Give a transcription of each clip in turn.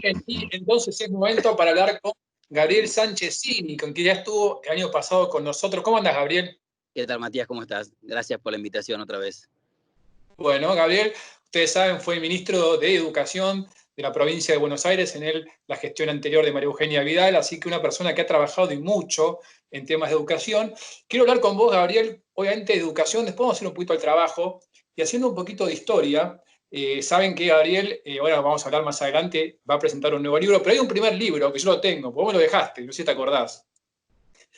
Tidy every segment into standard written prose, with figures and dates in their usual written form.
Bien, y entonces es momento para hablar con Gabriel Sánchez Cini, con quien ya estuvo el año pasado con nosotros. ¿Cómo andas, Gabriel? ¿Qué tal, Matías? ¿Cómo estás? Gracias por la invitación otra vez. Bueno, Gabriel, ustedes saben, fue ministro de Educación de la provincia de Buenos Aires en la gestión anterior de María Eugenia Vidal, así que una persona que ha trabajado y mucho en temas de educación. Quiero hablar con vos, Gabriel, obviamente de educación, después vamos a hacer un poquito el trabajo y haciendo un poquito de historia. Saben que Gabriel, ahora vamos a hablar más adelante, va a presentar un nuevo libro, pero hay un primer libro que yo lo tengo, vos me lo dejaste, no sé si te acordás,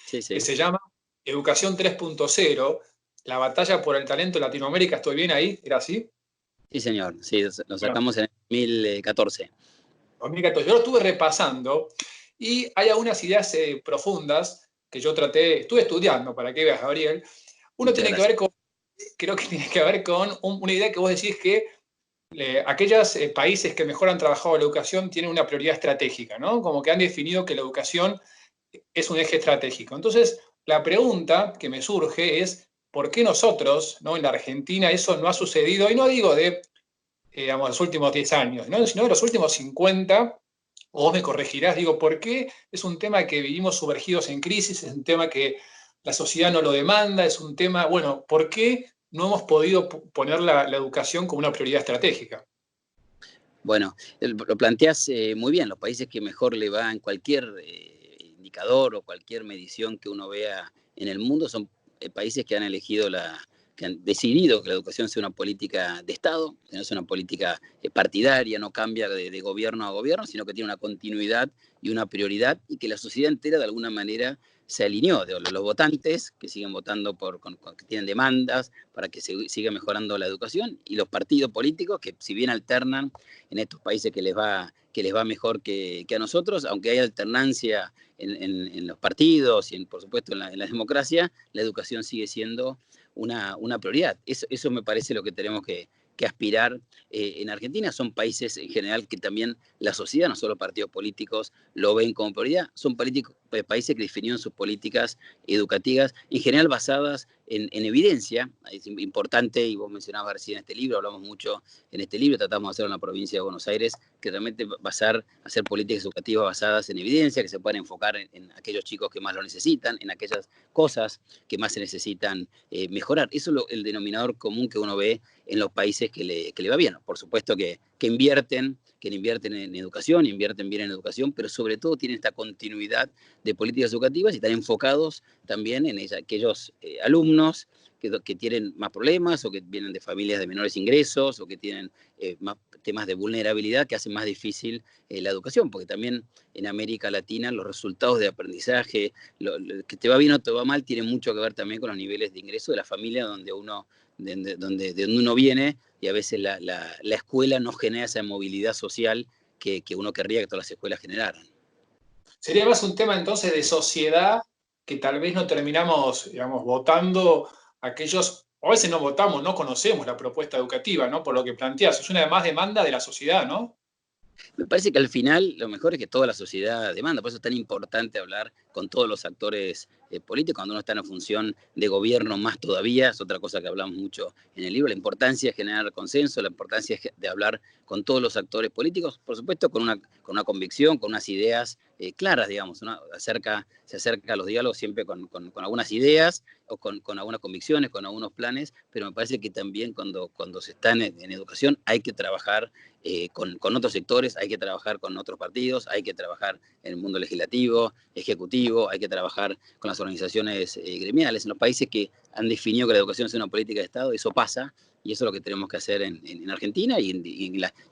Sí, que sí. se llama Educación 3.0, la batalla por el talento en Latinoamérica. ¿Estoy bien ahí? ¿Era así? Sí, señor. Sí, lo Bueno, sacamos en el 2014. 2014. Yo lo estuve repasando y hay algunas ideas profundas que yo estuve estudiando, para que veas, Gabriel. Uno Muchas tiene que gracias. ver con, creo que tiene que ver con una idea que vos decís que aquellos países que mejor han trabajado la educación tienen una prioridad estratégica, ¿no? Como que han definido que la educación es un eje estratégico. Entonces, la pregunta que me surge es, ¿por qué nosotros, ¿no? En la Argentina, eso no ha sucedido? Y no digo de, digamos, los últimos 10 años, ¿no? Sino de los últimos 50, o vos me corregirás, digo, ¿por qué es un tema que vivimos sumergidos en crisis? Es un tema que la sociedad no lo demanda, es un tema, bueno, ¿por qué no hemos podido poner la educación como una prioridad estratégica? Bueno, lo planteas muy bien. Los países que mejor le va en cualquier indicador o cualquier medición que uno vea en el mundo son países que han elegido que han decidido que la educación sea una política de Estado, que no es una política partidaria, no cambia de gobierno a gobierno, sino que tiene una continuidad y una prioridad y que la sociedad entera de alguna manera se alineó. Los votantes que siguen votando que tienen demandas para que se siga mejorando la educación y los partidos políticos que si bien alternan en estos países que les va mejor que a nosotros, aunque hay alternancia en los partidos y por supuesto en la democracia, la educación sigue siendo una prioridad. Eso me parece lo que tenemos que aspirar en Argentina. Son países en general que también la sociedad, no solo partidos políticos, lo ven como prioridad. Son países que definieron sus políticas educativas, en general basadas en evidencia. Es importante, y vos mencionabas recién este libro, hablamos mucho en este libro, tratamos de hacerlo en la provincia de Buenos Aires, que realmente hacer políticas educativas basadas en evidencia, que se puedan enfocar en aquellos chicos que más lo necesitan, en aquellas cosas que más se necesitan mejorar. Eso es el denominador común que uno ve en los países que le va bien. Por supuesto que invierten en educación, invierten bien en educación, pero sobre todo tienen esta continuidad de políticas educativas y están enfocados también en aquellos alumnos que tienen más problemas o que vienen de familias de menores ingresos o que tienen más temas de vulnerabilidad que hacen más difícil la educación, porque también en América Latina los resultados de aprendizaje, que te va bien o te va mal, tienen mucho que ver también con los niveles de ingreso de la familia donde uno viene, y a veces la escuela no genera esa movilidad social que uno querría que todas las escuelas generaran. Sería más un tema entonces de sociedad que tal vez no terminamos, digamos, votando aquellos, o a veces no votamos, no conocemos la propuesta educativa, ¿no? Por lo que planteas, es una más demanda de la sociedad, ¿no? Me parece que al final lo mejor es que toda la sociedad demanda, por eso es tan importante hablar con todos los actores políticos, cuando uno está en una función de gobierno más todavía, es otra cosa que hablamos mucho en el libro, la importancia de generar consenso, la importancia de hablar con todos los actores políticos, por supuesto con una convicción, con unas ideas claras, digamos, ¿no? Se acerca a los diálogos siempre con algunas ideas o con algunas convicciones, con algunos planes, pero me parece que también cuando se está en educación hay que trabajar con otros sectores, hay que trabajar con otros partidos, hay que trabajar en el mundo legislativo, ejecutivo, hay que trabajar con las organizaciones gremiales. En los países que han definido que la educación es una política de Estado, eso pasa, y eso es lo que tenemos que hacer en Argentina y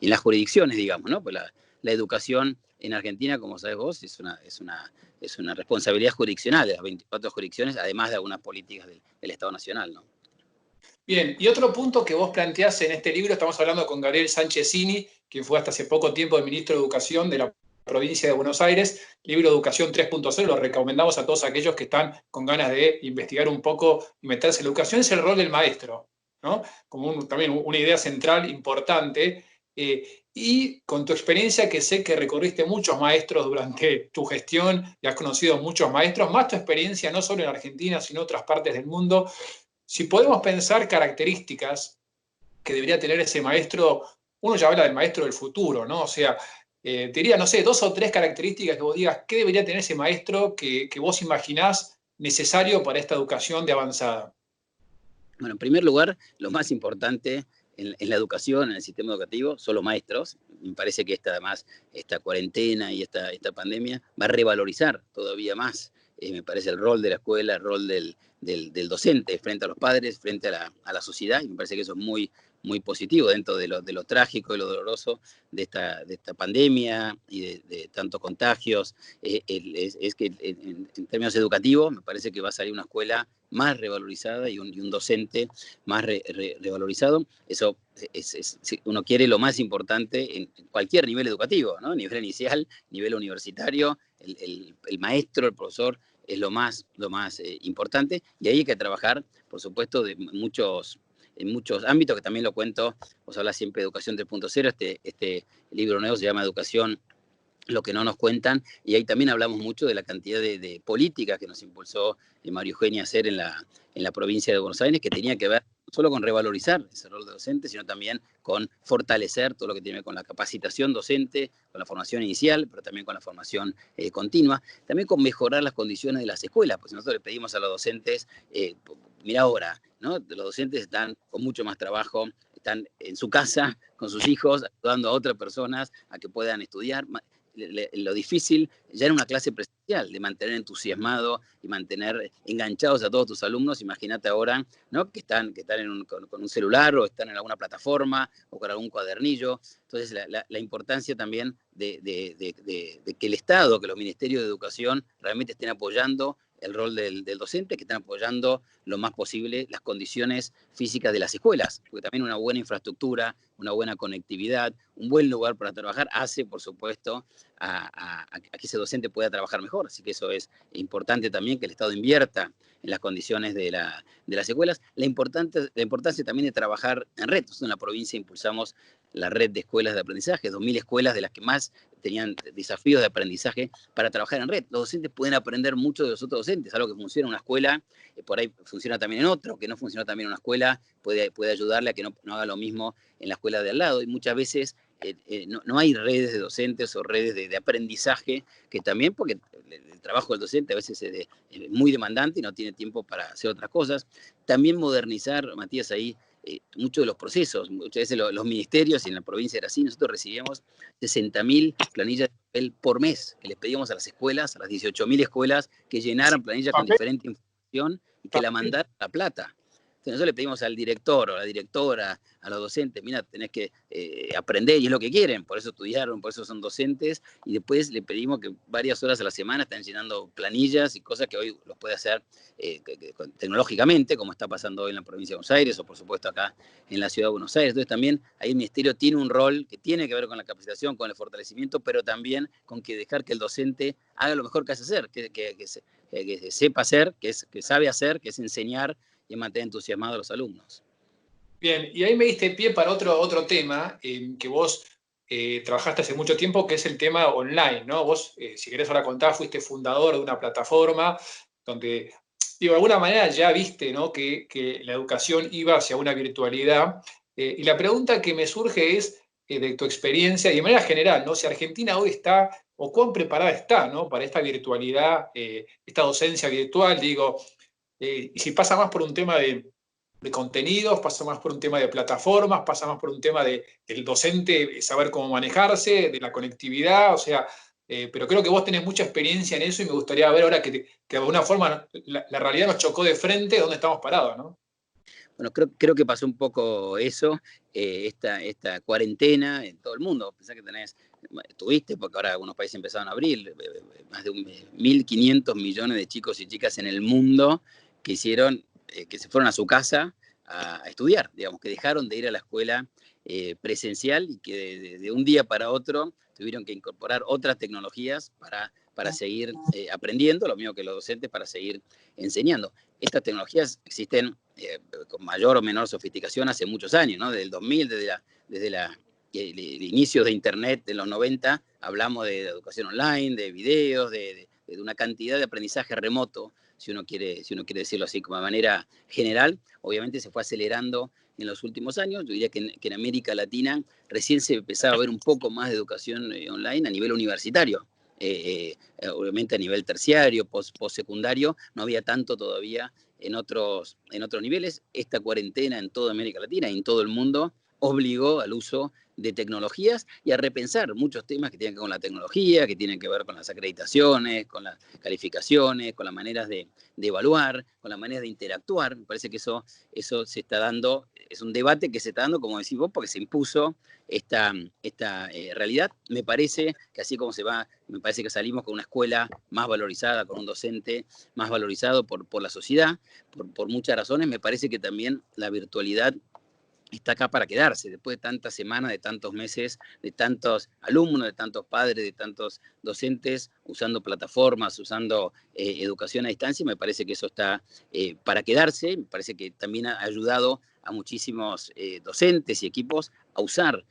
en las jurisdicciones, digamos, ¿no? Pues la educación en Argentina, como sabes vos, es una responsabilidad jurisdiccional de las 24 jurisdicciones, además de algunas políticas del Estado Nacional, ¿no? Bien, y otro punto que vos planteás en este libro, estamos hablando con Gabriel Sánchez Cini, quien fue hasta hace poco tiempo el ministro de Educación de la provincia de Buenos Aires, libro Educación 3.0, lo recomendamos a todos aquellos que están con ganas de investigar un poco y meterse en la educación, es el rol del maestro, ¿no? Como también una idea central importante. Y con tu experiencia, que sé que recorriste muchos maestros durante tu gestión y has conocido muchos maestros, más tu experiencia no solo en Argentina, sino en otras partes del mundo, si podemos pensar características que debería tener ese maestro, uno ya habla del maestro del futuro, ¿no? O sea, te diría, no sé, 2 o 3 características que vos digas, ¿qué debería tener ese maestro que vos imaginás necesario para esta educación de avanzada? Bueno, en primer lugar, lo más importante en la educación, en el sistema educativo, son los maestros. Me parece que además, esta cuarentena y esta pandemia va a revalorizar todavía más, me parece, el rol de la escuela, el rol del docente frente a los padres, frente a la sociedad, y me parece que eso es muy, muy positivo dentro de lo trágico y lo doloroso de esta pandemia y de tantos contagios. Es que en términos educativos, me parece que va a salir una escuela más revalorizada y un docente más revalorizado. Eso si uno quiere, lo más importante en cualquier nivel educativo, ¿no? Nivel inicial, nivel universitario, el maestro, el profesor, es lo más importante, y ahí hay que trabajar, por supuesto, en muchos ámbitos, que también lo cuento. Vos hablas siempre de Educación 3.0, este libro nuevo se llama Educación, lo que no nos cuentan, y ahí también hablamos mucho de la cantidad de políticas que nos impulsó María Eugenia a hacer en la provincia de Buenos Aires, que tenía que ver no solo con revalorizar ese rol de docente, sino también con fortalecer todo lo que tiene que ver con la capacitación docente, con la formación inicial, pero también con la formación continua, también con mejorar las condiciones de las escuelas, porque nosotros le pedimos a los docentes, mira ahora, ¿no? Los docentes están con mucho más trabajo, están en su casa con sus hijos, ayudando a otras personas a que puedan estudiar. Lo difícil ya en una clase presencial, de mantener entusiasmado y mantener enganchados a todos tus alumnos. Imagínate ahora, ¿no? que están con un celular, o están en alguna plataforma, o con algún cuadernillo. Entonces, la importancia también de que el Estado, que los ministerios de educación realmente estén apoyando el rol del docente, que estén apoyando lo más posible las condiciones físicas de las escuelas, porque también una buena infraestructura, una buena conectividad, un buen lugar para trabajar hace, por supuesto, a que ese docente pueda trabajar mejor. Así que eso es importante también, que el Estado invierta en las condiciones de las escuelas. La importancia también de trabajar en red. Nosotros en la provincia impulsamos la red de escuelas de aprendizaje, 2.000 escuelas, de las que más tenían desafíos de aprendizaje para trabajar en red. Los docentes pueden aprender mucho de los otros docentes, algo que funciona en una escuela, por ahí funciona también en otro, que no funciona también en una escuela, puede ayudarle a que no haga lo mismo en la escuela de al lado, y muchas veces no hay redes de docentes o redes de aprendizaje, que también, porque el trabajo del docente a veces es muy demandante y no tiene tiempo para hacer otras cosas. También modernizar, Matías, ahí muchos de los procesos. Muchas veces los ministerios, y en la provincia era así, nosotros recibíamos 60.000 planillas de papel por mes, que les pedíamos a las escuelas, a las 18.000 escuelas, que llenaran planillas con diferente información y que la mandaran a La Plata. Entonces nosotros le pedimos al director o a la directora, a los docentes, mira, tenés que aprender, y es lo que quieren, por eso estudiaron, por eso son docentes, y después le pedimos que varias horas a la semana estén llenando planillas y cosas que hoy los puede hacer tecnológicamente, como está pasando hoy en la provincia de Buenos Aires, o por supuesto acá en la ciudad de Buenos Aires. Entonces también ahí el ministerio tiene un rol que tiene que ver con la capacitación, con el fortalecimiento, pero también con que dejar que el docente haga lo mejor que hace hacer, que sepa hacer, que sabe hacer, que es enseñar y mantener entusiasmados a los alumnos. Bien, y ahí me diste pie para otro tema que vos trabajaste hace mucho tiempo, que es el tema online, ¿no? Vos, si querés ahora contar, fuiste fundador de una plataforma donde, digo, de alguna manera ya viste, ¿no? que la educación iba hacia una virtualidad. Y la pregunta que me surge es, de tu experiencia y de manera general, ¿no? Si Argentina hoy está, o cuán preparada está, ¿no? Para esta virtualidad, esta docencia virtual, digo, y si pasa más por un tema de contenidos, pasa más por un tema de plataformas, pasa más por un tema del docente saber cómo manejarse, de la conectividad, o sea, pero creo que vos tenés mucha experiencia en eso, y me gustaría ver ahora que de alguna forma la realidad nos chocó de frente dónde estamos parados, ¿no? Bueno, creo que pasó un poco eso, esta cuarentena en todo el mundo. Pensá que tuviste, porque ahora algunos países empezaron a abrir, más de 1.500 millones de chicos y chicas en el mundo que que se fueron a su casa a estudiar, digamos, que dejaron de ir a la escuela presencial, y que de un día para otro tuvieron que incorporar otras tecnologías para seguir aprendiendo, lo mismo que los docentes, para seguir enseñando. Estas tecnologías existen con mayor o menor sofisticación hace muchos años, ¿no? Desde el 2000, desde el inicio de Internet de los 90, hablamos de educación online, de videos, de una cantidad de aprendizaje remoto, si uno quiere decirlo así como de manera general. Obviamente se fue acelerando en los últimos años. Yo diría que en América Latina recién se empezaba a ver un poco más de educación online a nivel universitario. Obviamente a nivel terciario, postsecundario, no había tanto todavía en otros niveles. Esta cuarentena en toda América Latina y en todo el mundo obligó al uso de tecnologías y a repensar muchos temas que tienen que ver con la tecnología, que tienen que ver con las acreditaciones, con las calificaciones, con las maneras de evaluar, con las maneras de interactuar. Me parece que eso se está dando, es un debate que se está dando, como decís vos, porque se impuso esta realidad. Me parece que así como me parece que salimos con una escuela más valorizada, con un docente más valorizado por la sociedad, por muchas razones. Me parece que también la virtualidad está acá para quedarse, después de tantas semanas, de tantos meses, de tantos alumnos, de tantos padres, de tantos docentes, usando plataformas, usando educación a distancia. Me parece que eso está para quedarse. Me parece que también ha ayudado a muchísimos docentes y equipos a usar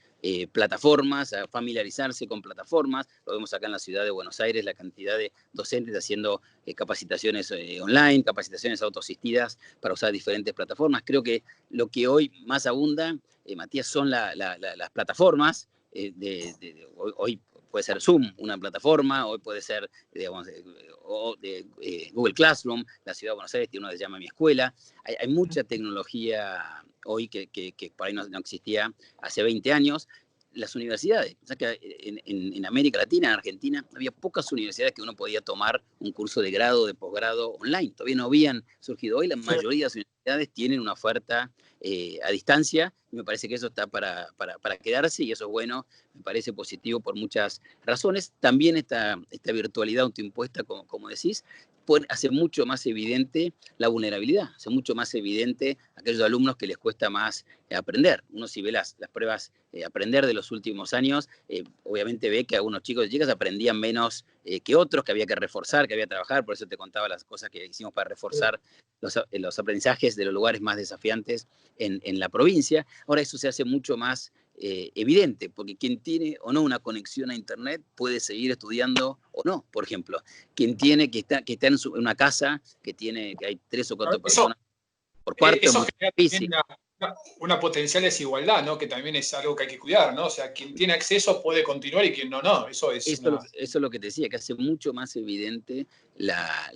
plataformas, a familiarizarse con plataformas. Lo vemos acá en la ciudad de Buenos Aires, la cantidad de docentes haciendo capacitaciones online, capacitaciones autoasistidas para usar diferentes plataformas. Creo que lo que hoy más abunda, Matías, son las plataformas. Hoy puede ser Zoom una plataforma, hoy puede ser, digamos, Google Classroom. La ciudad de Buenos Aires tiene uno que se llama Mi Escuela. Hay mucha tecnología hoy que por ahí no existía hace 20 años. Las universidades, o sea que en América Latina, en Argentina, había pocas universidades que uno podía tomar un curso de grado, de posgrado online. Todavía no habían surgido. Hoy la mayoría de las universidades tienen una oferta a distancia, y me parece que eso está para quedarse, y eso es bueno, me parece positivo por muchas razones. También esta virtualidad autoimpuesta, como decís, hace mucho más evidente la vulnerabilidad, hace mucho más evidente a aquellos alumnos que les cuesta más aprender. Uno, si ve las pruebas aprender de los últimos años, obviamente ve que algunos chicos y chicas aprendían menos que otros, que había que reforzar, que había que trabajar. Por eso te contaba las cosas que hicimos para reforzar los aprendizajes de los lugares más desafiantes en la provincia. Ahora eso se hace mucho más evidente, porque quien tiene o no una conexión a internet puede seguir estudiando o no. Por ejemplo, quien está en una casa que hay 3 o 4 personas por cuarto, eso muy genera difícil. una potencial desigualdad, ¿no? Que también es algo que hay que cuidar, ¿no? O sea, quien tiene acceso puede continuar y quien no, no. Eso es Eso es lo que te decía, que hace mucho más evidente la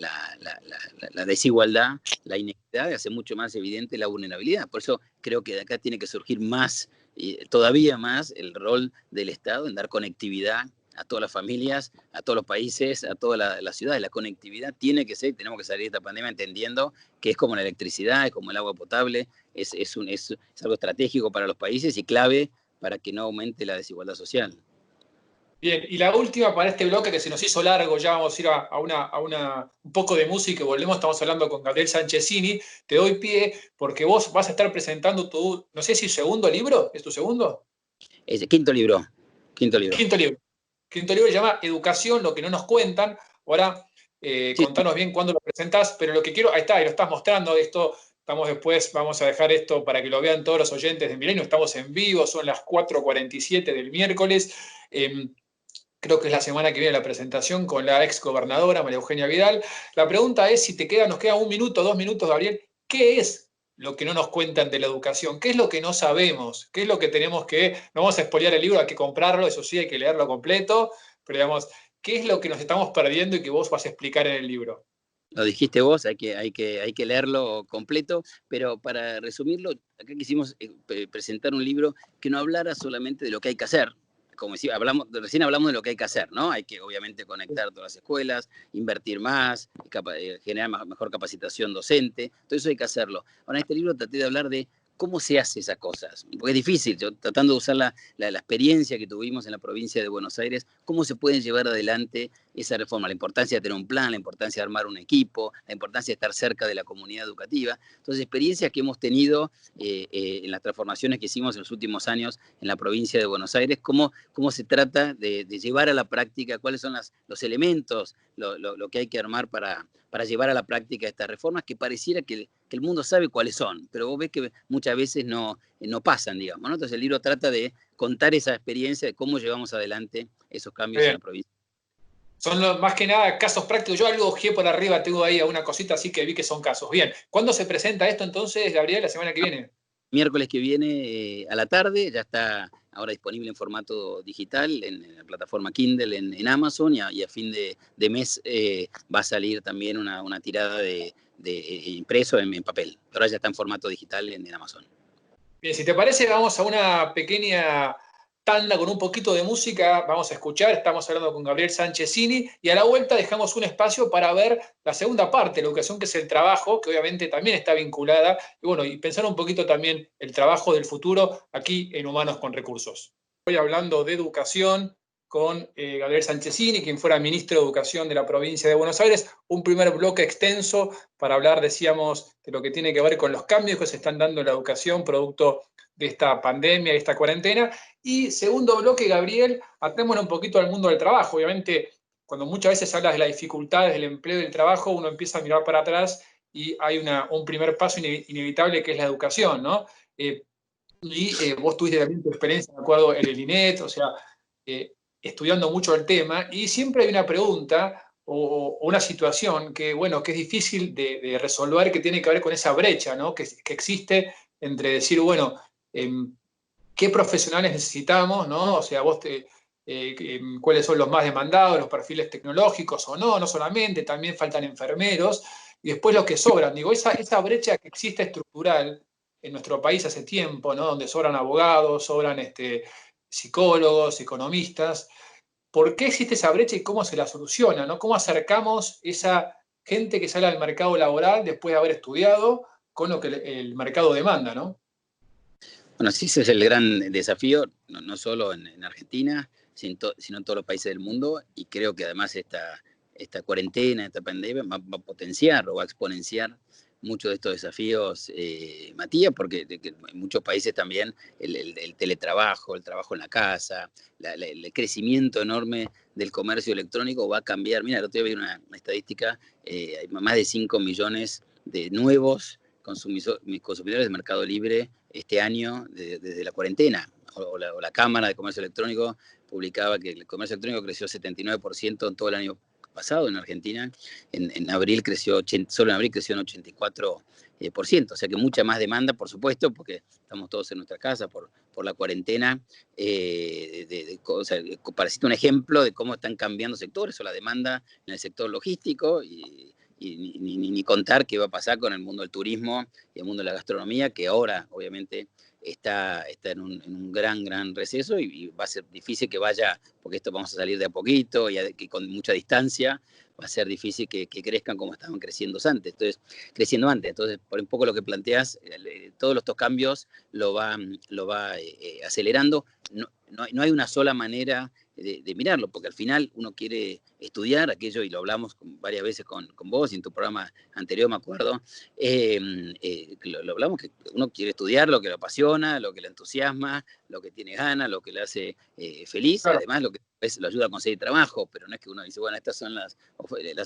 desigualdad, la inequidad, hace mucho más evidente la vulnerabilidad. Por eso creo que de acá tiene que surgir más, todavía más, el rol del Estado en dar conectividad a todas las familias, a todos los países, a todas las ciudades. La conectividad tiene que ser, tenemos que salir de esta pandemia entendiendo que es como la electricidad, es como el agua potable, es algo estratégico para los países y clave para que no aumente la desigualdad social. bien, y la última para este bloque que se nos hizo largo, ya vamos a ir un poco de música y volvemos, estamos hablando con Gabriel Sanchezini. Te doy pie porque vos vas a estar presentando no sé si segundo libro, ¿es tu segundo? Quinto libro. Quinto libro. Quinto libro se llama Educación, lo que no nos cuentan. Ahora, Sí, contanos bien cuándo lo presentás, pero lo que quiero, ahí está, ahí lo estás mostrando, vamos a dejar esto para que lo vean todos los oyentes de Milenio, estamos en vivo, son las 4:47 del miércoles. Creo que es la semana que viene la presentación con la ex gobernadora María Eugenia Vidal. La pregunta es, si nos queda 1 minuto, 2 minutos, Gabriel, ¿qué es lo que no nos cuentan de la educación? ¿Qué es lo que no sabemos? ¿Qué es lo que no vamos a spoilear el libro, hay que comprarlo, eso sí, hay que leerlo completo, pero digamos, ¿qué es lo que nos estamos perdiendo y que vos vas a explicar en el libro? lo dijiste vos, hay que leerlo completo, pero para resumirlo, acá quisimos presentar un libro que no hablara solamente de lo que hay que hacer. Como decía, recién hablamos de lo que hay que hacer, ¿no? Hay que obviamente conectar todas las escuelas, invertir más, generar mejor capacitación docente, todo eso hay que hacerlo. Ahora en este libro traté de hablar de cómo se hace esas cosas, porque es difícil, yo tratando de usar la experiencia que tuvimos en la provincia de Buenos Aires, cómo se pueden llevar adelante esa reforma, la importancia de tener un plan, la importancia de armar un equipo, la importancia de estar cerca de la comunidad educativa. Entonces, experiencias que hemos tenido en las transformaciones que hicimos en los últimos años en la provincia de Buenos Aires, cómo se trata de llevar a la práctica, cuáles son los elementos, lo que hay que armar para llevar a la práctica estas reformas, que pareciera que el mundo sabe cuáles son, pero vos ves que muchas veces no pasan, digamos, ¿no? Entonces el libro trata de contar esa experiencia de cómo llevamos adelante esos cambios en la provincia. Son más que nada casos prácticos. Yo algo ojeé por arriba, tengo ahí una cosita así que vi que son casos. Bien, ¿cuándo se presenta esto entonces, Gabriel? La semana que viene. miércoles que viene a la tarde, ya está ahora disponible en formato digital en la plataforma Kindle en Amazon, y a fin de mes va a salir también una tirada de impreso en papel. Pero ahora ya está en formato digital en Amazon. Bien, si te parece, vamos a una pequeña tanda con un poquito de música. Vamos a escuchar, estamos hablando con Gabriel Sanchezini, y a la vuelta dejamos un espacio para ver la segunda parte, la educación, que es el trabajo, que obviamente también está vinculada, y bueno, y pensar un poquito también el trabajo del futuro aquí en Humanos con Recursos. Estoy hablando de educación con Gabriel Sanchezini, quien fuera ministro de Educación de la provincia de Buenos Aires. Un primer bloque extenso para hablar, decíamos, de lo que tiene que ver con los cambios que se están dando en la educación producto de esta pandemia, de esta cuarentena. Y segundo bloque, Gabriel, atémonos un poquito al mundo del trabajo. Obviamente, cuando muchas veces hablas de las dificultades del empleo y del trabajo, uno empieza a mirar para atrás y hay un primer paso inevitable, que es la educación, ¿no? Vos tuviste también tu experiencia, me acuerdo, en el INET, o sea, eh, estudiando mucho el tema, y siempre hay una pregunta o una situación que, bueno, que es difícil de resolver, que tiene que ver con esa brecha, ¿no? Que existe entre decir, bueno, qué profesionales necesitamos, ¿no? O sea, cuáles son los más demandados, los perfiles tecnológicos o no, no solamente, también faltan enfermeros, y después los que sobran. Digo, esa brecha que existe estructural en nuestro país hace tiempo, ¿no? Donde sobran abogados, sobran psicólogos, economistas. ¿Por qué existe esa brecha y cómo se la soluciona, ¿no? ¿Cómo acercamos esa gente que sale al mercado laboral después de haber estudiado con lo que el mercado demanda, ¿no? Bueno, sí, ese es el gran desafío, no solo en Argentina, sino en todos los países del mundo, y creo que además esta cuarentena, esta pandemia va a potenciar o va a exponenciar muchos de estos desafíos, Matías, porque en muchos países también el teletrabajo, el trabajo en la casa, el crecimiento enorme del comercio electrónico va a cambiar. Mira, el otro día vi una estadística, hay más de 5 millones de nuevos consumidores de Mercado Libre este año desde la cuarentena. O la Cámara de Comercio Electrónico publicaba que el comercio electrónico creció 79% en todo el año pasado en Argentina. En abril creció, solo en abril creció en 84%, o sea que mucha más demanda, por supuesto, porque estamos todos en nuestra casa por la cuarentena. O sea, para citar un ejemplo de cómo están cambiando sectores, o la demanda en el sector logístico, y ni contar qué va a pasar con el mundo del turismo y el mundo de la gastronomía, que ahora obviamente está en un gran receso, y va a ser difícil que vaya, porque esto vamos a salir de a poquito y con mucha distancia, va a ser difícil que crezcan como estaban creciendo antes. Entonces, por un poco lo que planteas, todos estos cambios lo va acelerando. No hay una sola manera de mirarlo, porque al final uno quiere estudiar aquello, y lo hablamos varias veces con vos, y en tu programa anterior, me acuerdo, lo hablamos, que uno quiere estudiar lo que lo apasiona, lo que le entusiasma, lo que tiene ganas, lo que le hace feliz, Claro. además lo que lo ayuda a conseguir trabajo, pero no es que uno dice, bueno, estas son las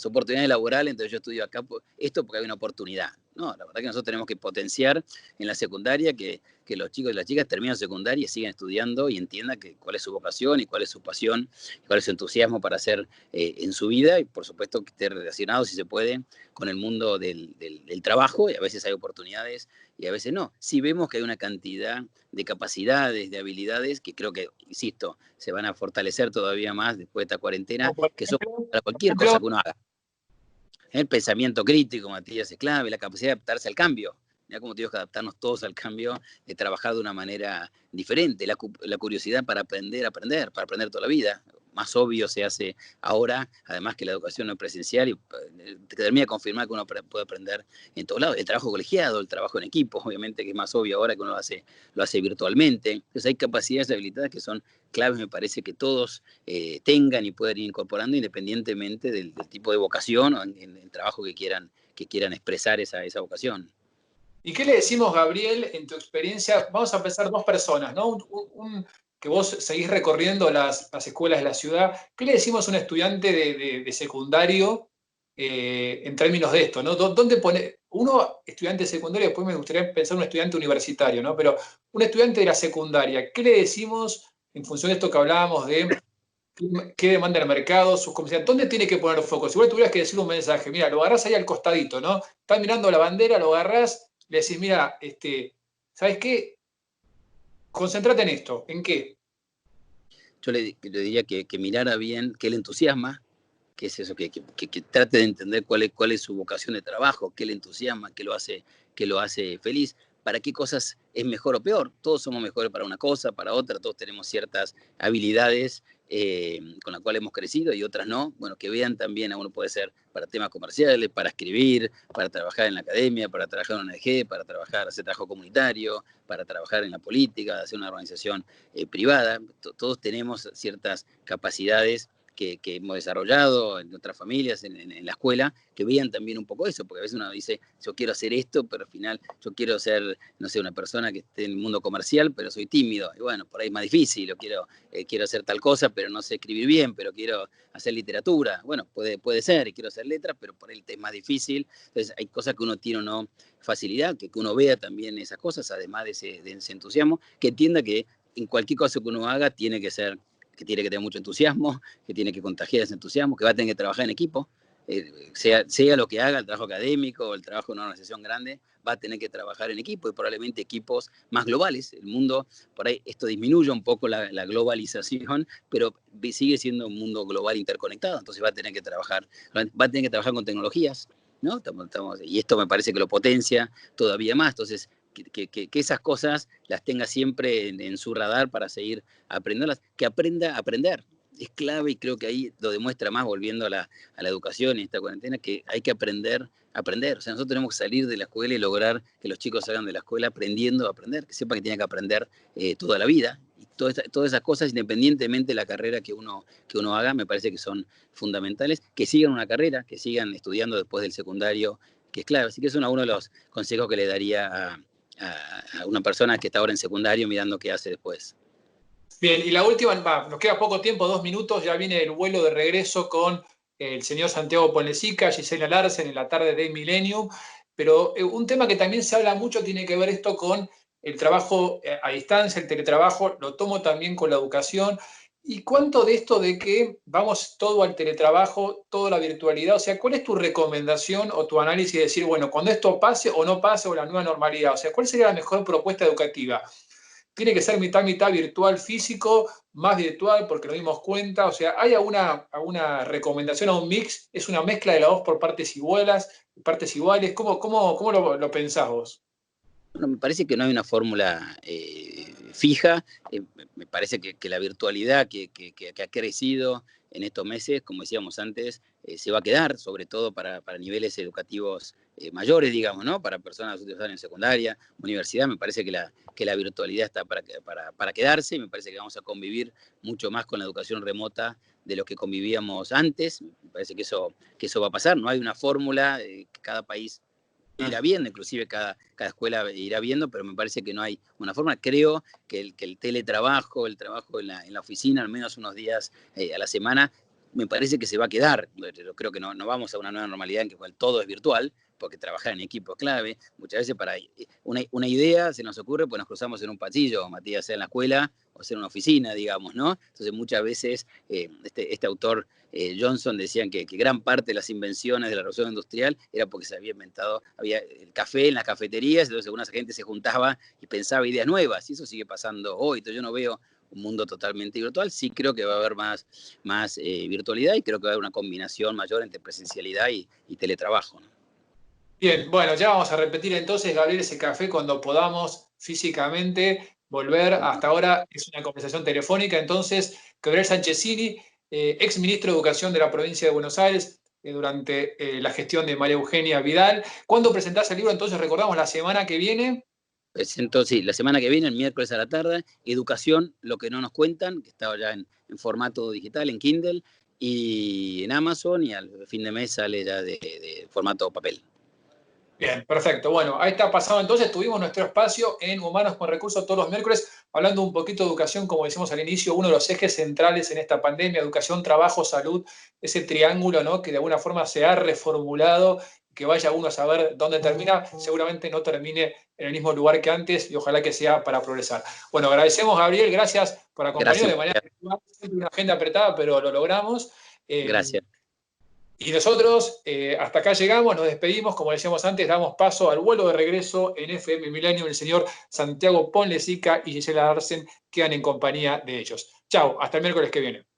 oportunidades laborales, entonces yo estudio acá esto porque hay una oportunidad. No, la verdad que nosotros tenemos que potenciar en la secundaria que los chicos y las chicas terminen secundaria y sigan estudiando y entiendan cuál es su vocación y cuál es su pasión y cuál es su entusiasmo para hacer en su vida, y por supuesto que esté relacionado, si se puede, con el mundo del trabajo, y a veces hay oportunidades y a veces no. Sí vemos que hay una cantidad de capacidades, de habilidades que creo que, insisto, se van a fortalecer todavía más después de esta cuarentena, que son para cualquier cosa que uno haga. El pensamiento crítico, Matías, es clave, la capacidad de adaptarse al cambio. Mira cómo tenemos que adaptarnos todos al cambio, de trabajar de una manera diferente, la curiosidad para aprender toda la vida. Más obvio se hace ahora, además que la educación no es presencial, y termina de confirmar que uno puede aprender en todos lados. El trabajo colegiado, el trabajo en equipo, obviamente que es más obvio ahora que uno lo hace virtualmente. Entonces hay capacidades y habilidades que son claves, me parece, que todos tengan y puedan ir incorporando, independientemente del tipo de vocación o en el trabajo que quieran expresar esa vocación. ¿Y qué le decimos, Gabriel, en tu experiencia? Vamos a pensar dos personas, ¿no? Que vos seguís recorriendo las escuelas de la ciudad. ¿Qué le decimos a un estudiante de secundario en términos de esto, ¿no? ¿Dónde pone uno, estudiante secundario? Después me gustaría pensar un estudiante universitario, ¿no? Pero un estudiante de la secundaria, ¿qué le decimos en función de esto que hablábamos de qué demanda el mercado, sus comisiones? ¿Dónde tiene que poner foco? Si vos tuvieras que decir un mensaje, mira, lo agarrás ahí al costadito, ¿no? Estás mirando la bandera, lo agarrás, le decís, mira, ¿sabes qué? Concéntrate en esto. ¿En qué? Yo le diría que mirara bien qué le entusiasma, qué es eso, que trate de entender cuál es su vocación de trabajo, qué le entusiasma, qué lo hace feliz, para qué cosas es mejor o peor. Todos somos mejores para una cosa, para otra, todos tenemos ciertas habilidades con las cuales hemos crecido y otras no. Bueno, que vean también, a uno puede ser para temas comerciales, para escribir, para trabajar en la academia, para trabajar en una ONG, para hacer trabajo comunitario, para trabajar en la política, hacer una organización privada. Todos tenemos ciertas capacidades que hemos desarrollado en nuestras familias, en la escuela, que vean también un poco eso, porque a veces uno dice, yo quiero hacer esto, pero al final yo quiero ser, no sé, una persona que esté en el mundo comercial, pero soy tímido, y bueno, por ahí es más difícil, o quiero hacer tal cosa, pero no sé escribir bien, pero quiero hacer literatura, bueno, puede ser, y quiero hacer letras, pero por ahí es más difícil, entonces hay cosas que uno tiene o no facilidad, que uno vea también esas cosas, además de ese entusiasmo, que entienda que en cualquier cosa que uno haga tiene que tener mucho entusiasmo, que tiene que contagiar ese entusiasmo, que va a tener que trabajar en equipo, sea lo que haga, el trabajo académico o el trabajo en una organización grande, va a tener que trabajar en equipo y probablemente equipos más globales. El mundo, por ahí esto disminuye un poco la globalización, pero sigue siendo un mundo global interconectado, entonces va a tener que trabajar con tecnologías, ¿no? Y esto me parece que lo potencia todavía más, entonces que esas cosas las tenga siempre en su radar para seguir aprendiéndolas, que aprenda a aprender. Es clave y creo que ahí lo demuestra más, volviendo a la educación y esta cuarentena, que hay que aprender a aprender. O sea, nosotros tenemos que salir de la escuela y lograr que los chicos salgan de la escuela aprendiendo a aprender, que sepan que tienen que aprender toda la vida. Y todas esas cosas, independientemente de la carrera que uno haga, me parece que son fundamentales. Que sigan una carrera, que sigan estudiando después del secundario, que es clave. Así que es uno de los consejos que le daría a una persona que está ahora en secundario mirando qué hace después. Bien, y la última, nos queda poco tiempo, 2 minutos, ya viene el vuelo de regreso con el señor Santiago Ponlecica, Gisela Larsen en la tarde de Millennium, pero un tema que también se habla mucho tiene que ver esto con el trabajo a distancia, el teletrabajo, lo tomo también con la educación. ¿Y cuánto de esto de que vamos todo al teletrabajo, toda la virtualidad? O sea, ¿cuál es tu recomendación o tu análisis de decir, bueno, cuando esto pase o no pase o la nueva normalidad? O sea, ¿cuál sería la mejor propuesta educativa? ¿Tiene que ser mitad virtual físico, más virtual porque nos dimos cuenta? O sea, ¿hay alguna recomendación a un mix? ¿Es una mezcla de las dos por partes iguales? ¿Cómo lo pensás vos? Bueno, me parece que no hay una fórmula fija. Me parece que la virtualidad que ha crecido en estos meses, como decíamos antes, se va a quedar, sobre todo para niveles educativos mayores, digamos, ¿no? Para personas que están en secundaria, universidad. Me parece que la virtualidad está para quedarse, y me parece que vamos a convivir mucho más con la educación remota de lo que convivíamos antes. Me parece que eso va a pasar. No hay una fórmula, cada país irá viendo, inclusive cada escuela irá viendo, pero me parece que no hay una forma. Creo que el teletrabajo, el trabajo en la oficina, al menos unos días a la semana, me parece que se va a quedar. Yo creo que no vamos a una nueva normalidad en que todo es virtual, porque trabajar en equipo es clave. Muchas veces para una idea se nos ocurre, pues nos cruzamos en un pasillo, Matías, sea en la escuela o sea en una oficina, digamos, ¿no? Entonces muchas veces este autor Johnson decían que gran parte de las invenciones de la revolución industrial era porque se había había el café en las cafeterías, entonces alguna gente se juntaba y pensaba ideas nuevas, y eso sigue pasando hoy. Entonces yo no veo un mundo totalmente virtual, sí creo que va a haber más virtualidad, y creo que va a haber una combinación mayor entre presencialidad y teletrabajo, ¿no? Bien, bueno, ya vamos a repetir entonces, Gabriel, ese café cuando podamos físicamente volver. Hasta ahora es una conversación telefónica. Entonces, Gabriel Sanchezini, ex ministro de Educación de la provincia de Buenos Aires, durante la gestión de María Eugenia Vidal. ¿Cuándo presentás el libro? Entonces, recordamos la semana que viene. Presento, sí, la semana que viene, el miércoles a la tarde, Educación, lo que no nos cuentan, que está ya en formato digital, en Kindle, y en Amazon, y al fin de mes sale ya de formato papel. Bien, perfecto. Bueno, ahí está pasado entonces. Tuvimos nuestro espacio en Humanos con Recursos todos los miércoles, hablando un poquito de educación, como decimos al inicio, uno de los ejes centrales en esta pandemia: educación, trabajo, salud, ese triángulo, ¿no? Que de alguna forma se ha reformulado, que vaya uno a saber dónde termina. Seguramente no termine en el mismo lugar que antes, y ojalá que sea para progresar. Bueno, agradecemos, Gabriel, gracias por acompañarnos Gracias. de manera, una agenda apretada, pero lo logramos. Gracias. Y nosotros hasta acá llegamos, nos despedimos, como decíamos antes, damos paso al vuelo de regreso en FM Milenio. El señor Santiago Ponlecica y Gisela Arsen quedan en compañía de ellos. Chau, hasta el miércoles que viene.